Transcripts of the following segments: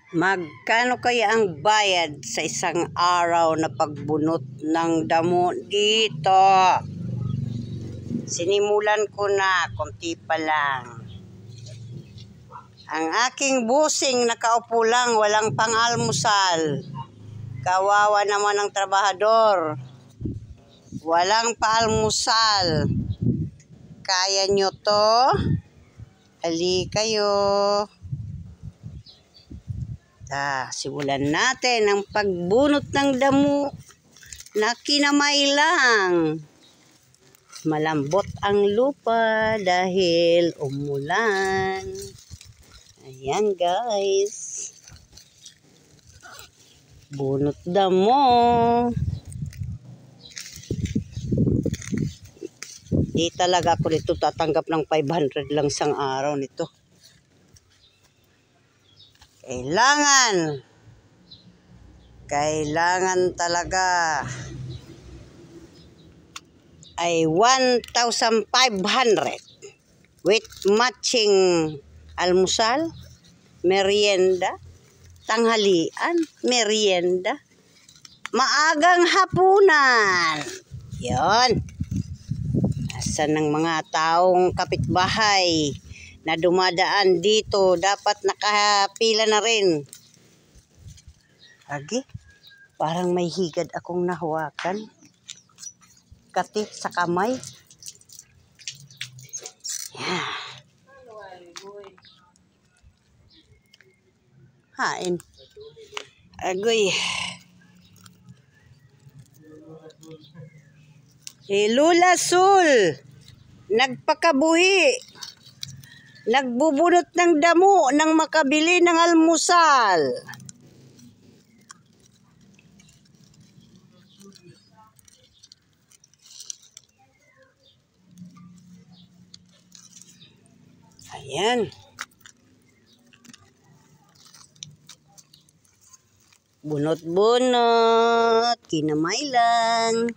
Magkano kaya ang bayad sa isang araw na pagbunot ng damo dito? Sinimulan ko na, konti pa lang. Ang aking busing nakaupo lang, walang pang-almusal. Kawawa naman ang trabahador. Walang paalmusal. Kaya nyo to? Ali kayo. Simulan natin ang pagbunot ng damo na kinamailang. Malambot ang lupa dahil umulan. Ayan guys. Bunot damo. Di talaga ako nito tatanggap ng 500 lang sang araw nito. Kailangan talaga ay 1,500 with matching almusal, merienda, tanghalian, merienda, maagang hapunan. Yon. Asan ng mga taong kapitbahay na dumadaan dito, dapat nakapila na rin. Agi, parang may higad akong nahawakan. Katit sa kamay. Yeah. Hain. Agoy. Lula Sul, nagpakabuhi. Nagbubunot ng damo nang makabili ng almusal. Ayan. Bunot-bunot, kinamay lang.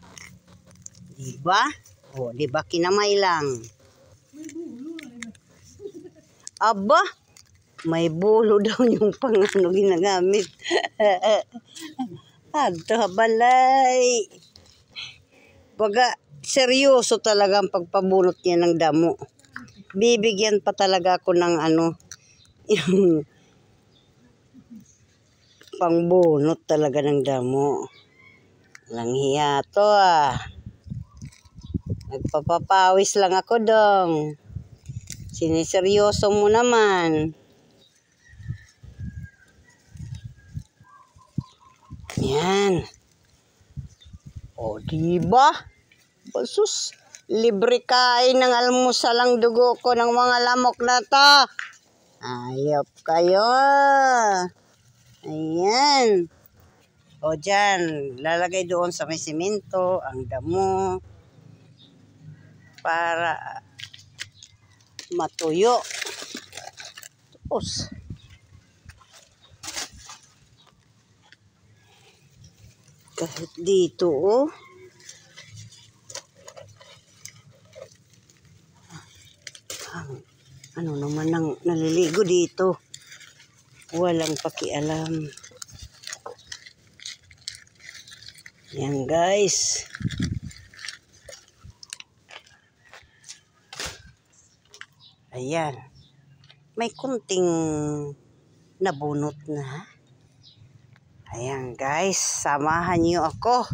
Diba? O, diba kinamay lang? Aba, may bulo daw yung pangano ginagamit. Adto balay. Baga, seryoso talaga ang pagpabunot niya ng damo. Bibigyan pa talaga ako ng yung pangbunot talaga ng damo. Walang hiya to Nagpapapawis lang ako dong. Siniseryoso mo naman. Yan. O diba? Basus, libre kain ng almusal ang dugo ko ng mga lamok na to. Ayop kayo. Ayan. O dyan, lalagay doon sa may simento ang damo para matuyo. Tapos, kahit dito ano naman ang naliligo dito. Walang pakialam. Yan guys. Ayan. May kunting nabunot na. Ayan guys, samahan niyo ako.